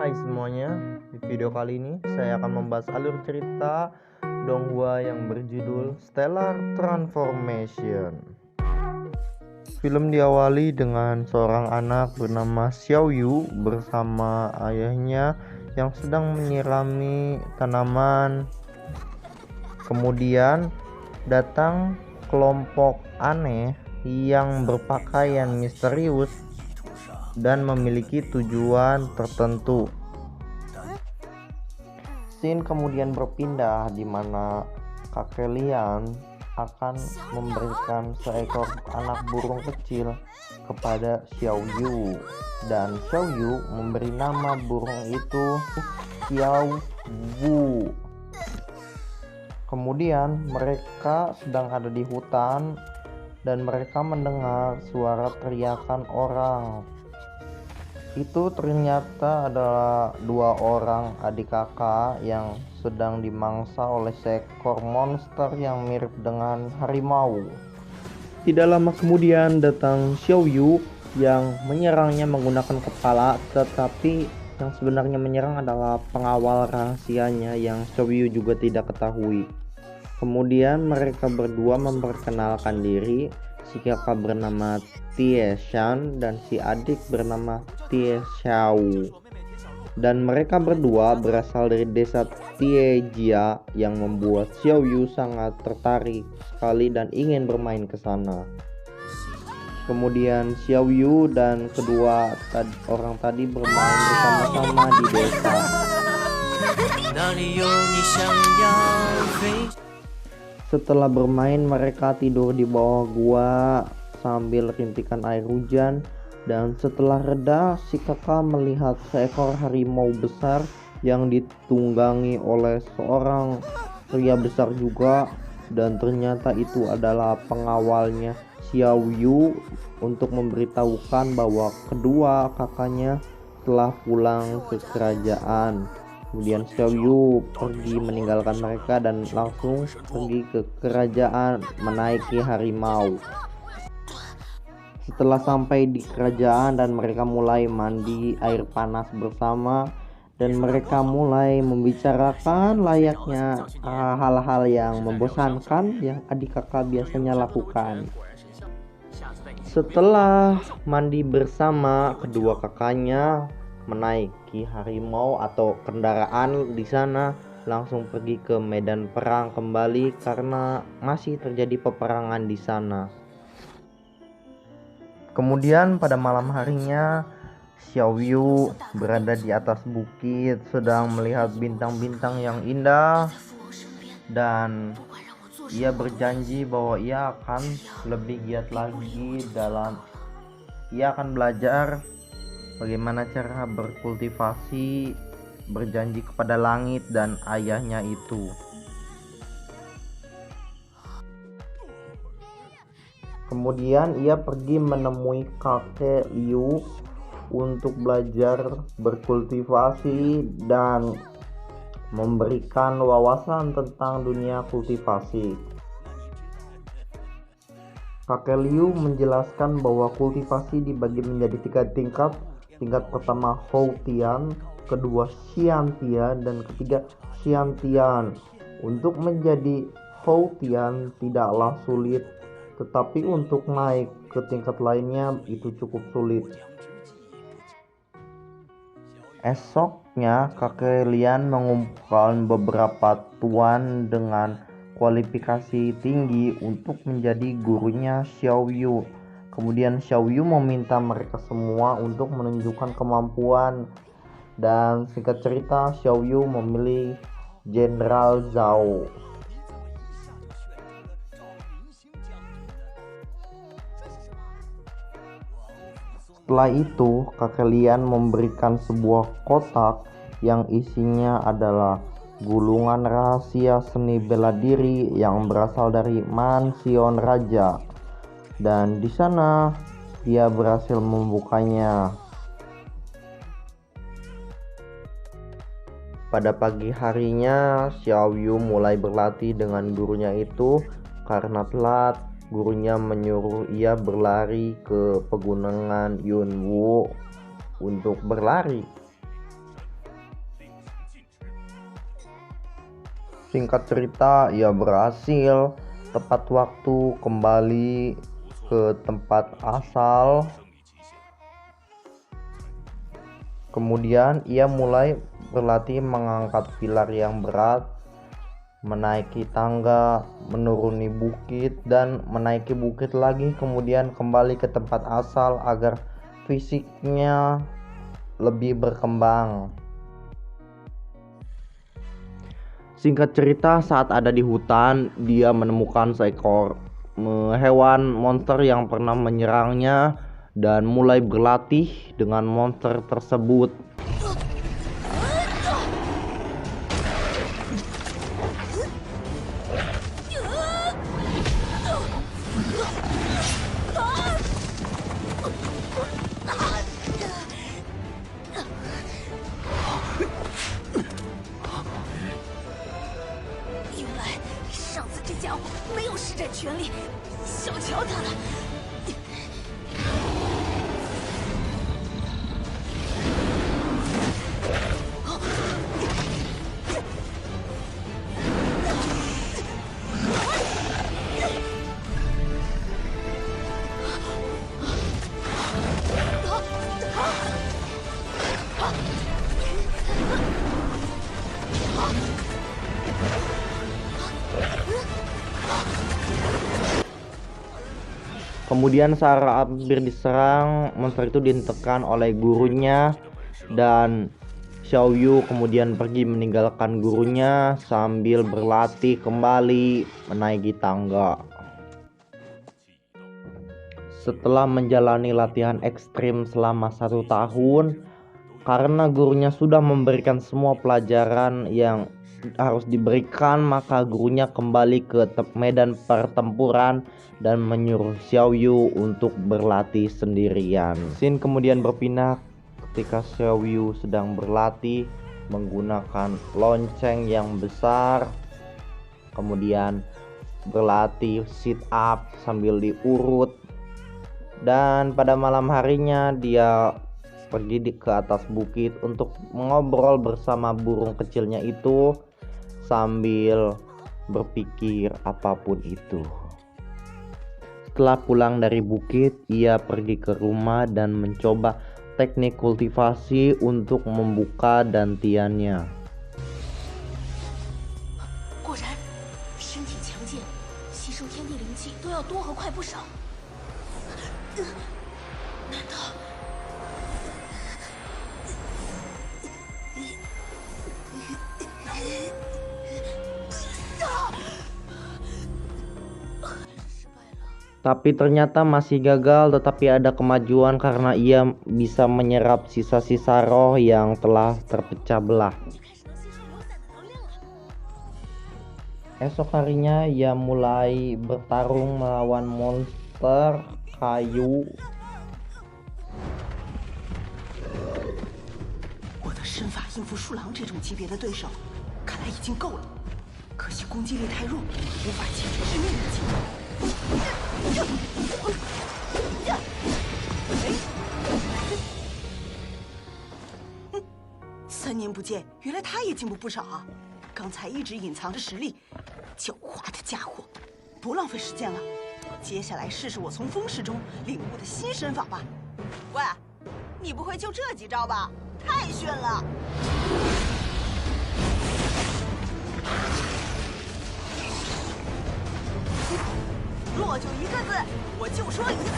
Hai semuanya, di video kali ini saya akan membahas alur cerita Donghua yang berjudul Stellar Transformation. Film diawali dengan seorang anak bernama Xiao Yu bersama ayahnya yang sedang menyirami tanaman. Kemudian datang kelompok aneh yang berpakaian misterius dan memiliki tujuan tertentu. Scene kemudian berpindah di mana kakek Lian akan memberikan seekor anak burung kecil kepada Xiao Yu, dan Xiao Yu memberi nama burung itu Xiao Wu. Kemudian mereka sedang ada di hutan dan mereka mendengar suara teriakan orang. Itu ternyata adalah dua orang adik kakak yang sedang dimangsa oleh seekor monster yang mirip dengan harimau. Tidak lama kemudian datang Xiao Yu yang menyerangnya menggunakan kepala, tetapi yang sebenarnya menyerang adalah pengawal rahasianya yang Xiao Yu juga tidak ketahui. Kemudian mereka berdua memperkenalkan diri. Si kakak bernama Tie Shan dan si adik bernama Tie Xiao. Dan mereka berdua berasal dari desa Tie Jia yang membuat Xiao Yu sangat tertarik sekali dan ingin bermain ke sana. Kemudian Xiao Yu dan kedua orang tadi bermain bersama-sama di desa. Setelah bermain, mereka tidur di bawah gua sambil rintikan air hujan. Dan setelah reda, si kakak melihat seekor harimau besar yang ditunggangi oleh seorang pria besar juga. Dan ternyata itu adalah pengawalnya Xiao Yu untuk memberitahukan bahwa kedua kakaknya telah pulang ke kerajaan. Kemudian Xiao Yu pergi meninggalkan mereka dan langsung pergi ke kerajaan menaiki harimau. Setelah sampai di kerajaan dan mereka mulai mandi air panas bersama, dan mereka mulai membicarakan layaknya hal-hal yang membosankan yang adik kakak biasanya lakukan. Setelah mandi bersama, kedua kakaknya menaiki harimau atau kendaraan di sana langsung pergi ke medan perang kembali karena masih terjadi peperangan di sana. Kemudian pada malam harinya Xiao Yu berada di atas bukit sedang melihat bintang-bintang yang indah, dan ia berjanji bahwa ia akan lebih giat lagi ia akan belajar bagaimana cara berkultivasi, berjanji kepada langit dan ayahnya itu. Kemudian ia pergi menemui kakek Liu untuk belajar berkultivasi dan memberikan wawasan tentang dunia kultivasi. Kakek Liu menjelaskan bahwa kultivasi dibagi menjadi 3 tingkat. Tingkat pertama Hou-Tian, kedua Xian-Tian, dan ketiga Xian-Tian. Untuk menjadi Hou-Tian tidaklah sulit, tetapi untuk naik ke tingkat lainnya itu cukup sulit. Esoknya kakek Lian mengumpulkan beberapa tuan dengan kualifikasi tinggi untuk menjadi gurunya Xiao Yu. Kemudian Xiao Yu meminta mereka semua untuk menunjukkan kemampuan, dan singkat cerita Xiao Yu memilih Jenderal Zhao. Setelah itu kakek Lian memberikan sebuah kotak yang isinya adalah gulungan rahasia seni bela diri yang berasal dari mansion raja. Dan di sana dia berhasil membukanya. Pada pagi harinya Xiao Yu mulai berlatih dengan gurunya itu. Karena telat, gurunya menyuruh ia berlari ke pegunungan Yunwu untuk berlari. Singkat cerita, ia berhasil tepat waktu kembali ke tempat asal. Kemudian ia mulai berlatih mengangkat pilar yang berat, menaiki tangga, menuruni bukit, dan menaiki bukit lagi, kemudian kembali ke tempat asal agar fisiknya lebih berkembang. Singkat cerita, saat ada di hutan, dia menemukan seekor hewan monster yang pernah menyerangnya dan mulai berlatih dengan monster tersebut. Kemudian saat hampir diserang, monster itu dihentikan oleh gurunya dan Xiao Yu kemudian pergi meninggalkan gurunya sambil berlatih kembali menaiki tangga. Setelah menjalani latihan ekstrim selama 1 tahun, karena gurunya sudah memberikan semua pelajaran yang harus diberikan, maka gurunya kembali ke medan pertempuran dan menyuruh Xiao Yu untuk berlatih sendirian. Scene kemudian berpindah ketika Xiao Yu sedang berlatih menggunakan lonceng yang besar, kemudian berlatih sit up sambil diurut, dan pada malam harinya dia pergi ke atas bukit untuk mengobrol bersama burung kecilnya itu sambil berpikir apapun itu. Setelah pulang dari bukit, ia pergi ke rumah dan mencoba teknik kultivasi untuk membuka dantiannya. Tapi ternyata masih gagal, tetapi ada kemajuan karena ia bisa menyerap sisa-sisa roh yang telah terpecah belah. Esok harinya ia mulai bertarung melawan monster kayu. 我的身法应付树狼这种级别的对手，看来已经够了。可惜攻击力太弱，无法解决致命武器。3年不见，原来他也进步不少啊！刚才一直隐藏着实力，狡猾的家伙！不浪费时间了，接下来试试我从风势中领悟的新身法吧。喂，你不会就这几招吧？太炫了！弱就一个字，我就说一次。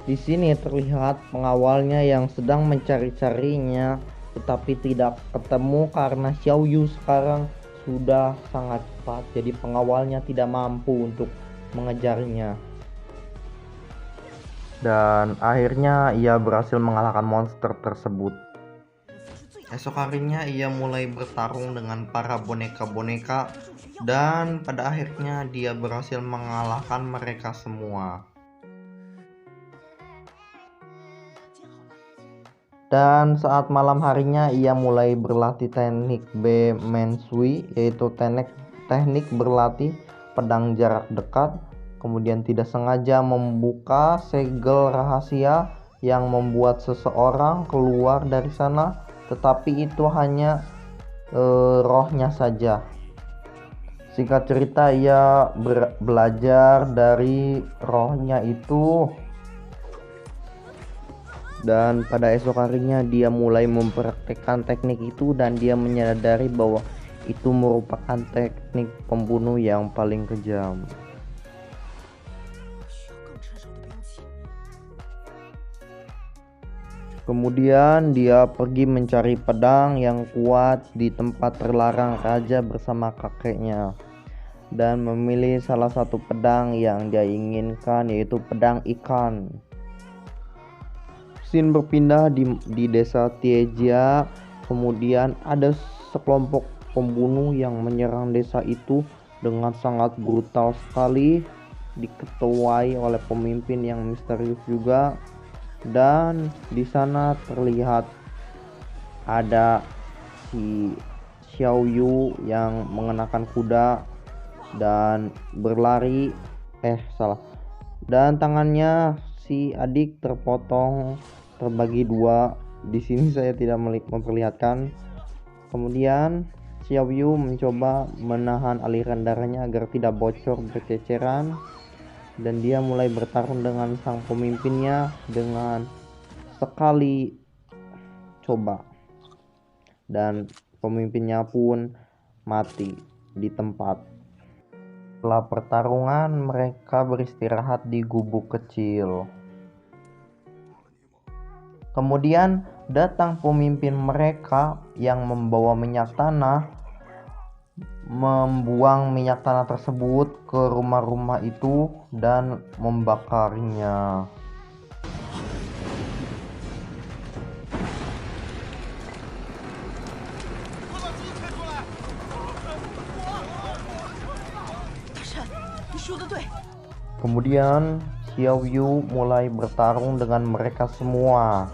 Di sini terlihat pengawalnya yang sedang mencari-carinya, tetapi tidak ketemu karena Xiao Yu sekarang sudah sangat cepat, jadi pengawalnya tidak mampu untuk mengejarnya. Dan akhirnya ia berhasil mengalahkan monster tersebut. Esok harinya ia mulai bertarung dengan para boneka-boneka dan pada akhirnya dia berhasil mengalahkan mereka semua. Dan saat malam harinya ia mulai berlatih teknik Be Mensui, yaitu teknik berlatih pedang jarak dekat. Kemudian tidak sengaja membuka segel rahasia yang membuat seseorang keluar dari sana, tetapi itu hanya rohnya saja. Singkat cerita, ia belajar dari rohnya itu, dan pada esok harinya dia mulai mempraktekkan teknik itu, dan dia menyadari bahwa itu merupakan teknik pembunuh yang paling kejam. Kemudian dia pergi mencari pedang yang kuat di tempat terlarang raja bersama kakeknya, dan memilih salah satu pedang yang dia inginkan, yaitu pedang ikan. Scene berpindah di desa Tiejia. Kemudian ada sekelompok pembunuh yang menyerang desa itu dengan sangat brutal sekali, diketuai oleh pemimpin yang misterius juga. Dan di sana terlihat ada si Xiao Yu yang mengenakan kuda dan berlari, dan tangannya si adik terpotong, terbagi dua. Di sini saya tidak memperlihatkan. Kemudian Xiao Yu mencoba menahan aliran darahnya agar tidak bocor berceceran, dan dia mulai bertarung dengan sang pemimpinnya dengan sekali coba, dan pemimpinnya pun mati di tempat. Setelah pertarungan, mereka beristirahat di gubuk kecil. Kemudian datang pemimpin mereka yang membawa minyak tanah, membuang minyak tanah tersebut ke rumah-rumah itu dan membakarnya. Kemudian Xiao Yu mulai bertarung dengan mereka semua.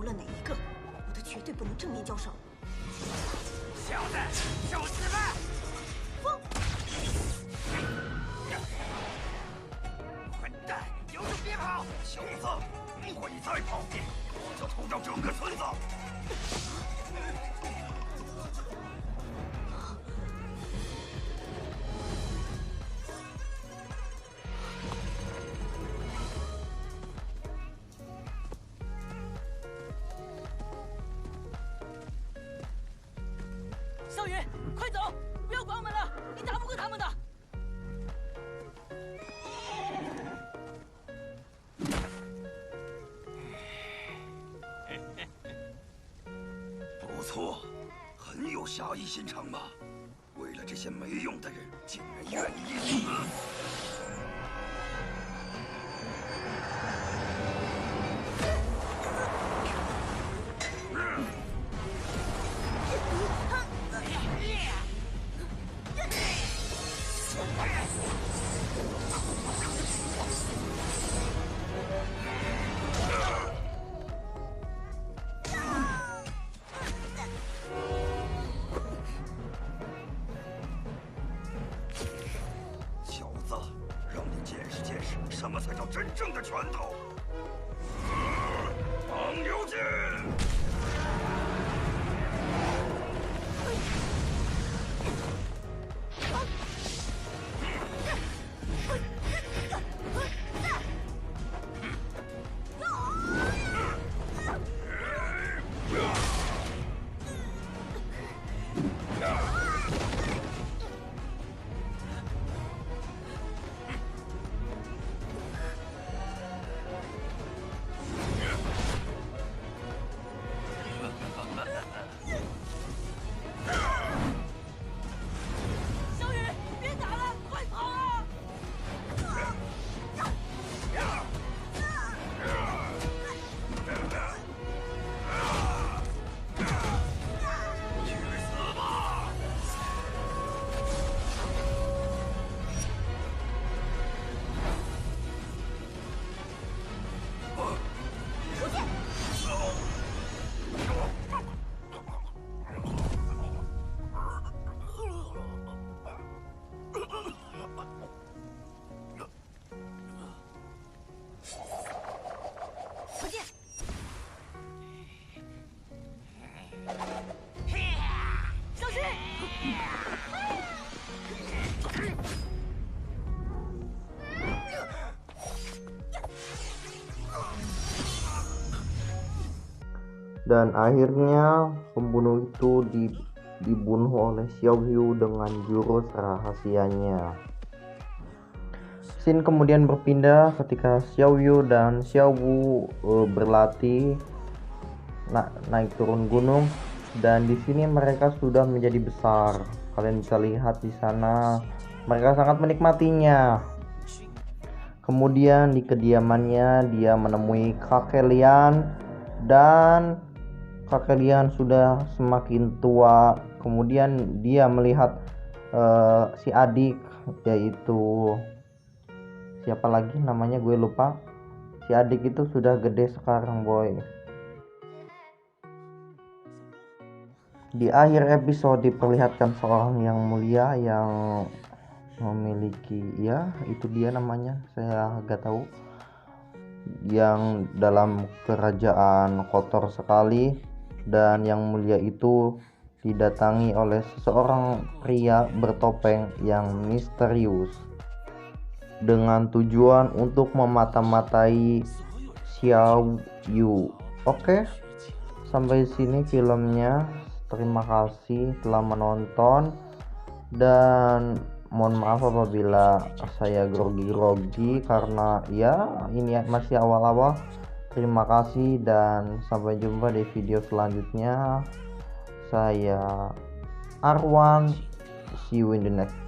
了哪一个，我都绝对不能正面交手。小子，受死吧！风，混蛋，有种别跑！小子，如果你再跑，我就屠掉整个村子！小雨，快走！不要管我们了，你打不过他们的。不错，很有侠义心肠嘛。为了这些没用的人，竟然愿意一死。小子，让你见识见识什么才叫真正的拳头！王流剑！小雨，别打了，快跑啊！去死吧！火箭，小心！Dan akhirnya pembunuh itu dibunuh oleh Xiao Yu dengan jurus rahasianya. Scene kemudian berpindah ketika Xiao Yu dan Xiao Wu berlatih naik turun gunung, dan di sini mereka sudah menjadi besar. Kalian bisa lihat di sana mereka sangat menikmatinya. Kemudian di kediamannya dia menemui kakek Lian, dan kakek Lian sudah semakin tua. Kemudian dia melihat si adik, yaitu siapa lagi namanya gue lupa. Si adik itu sudah gede sekarang, boy. Di akhir episode diperlihatkan seorang yang mulia yang memiliki, ya itu dia namanya, saya gak tahu, yang dalam kerajaan kotor sekali, dan yang mulia itu didatangi oleh seseorang pria bertopeng yang misterius dengan tujuan untuk memata-matai Xiao Yu. Oke, sampai sini filmnya. Terima kasih telah menonton, dan mohon maaf apabila saya grogi-grogi karena ya ini masih awal-awal. Terima kasih dan sampai jumpa di video selanjutnya. Saya Arwan, see you in the next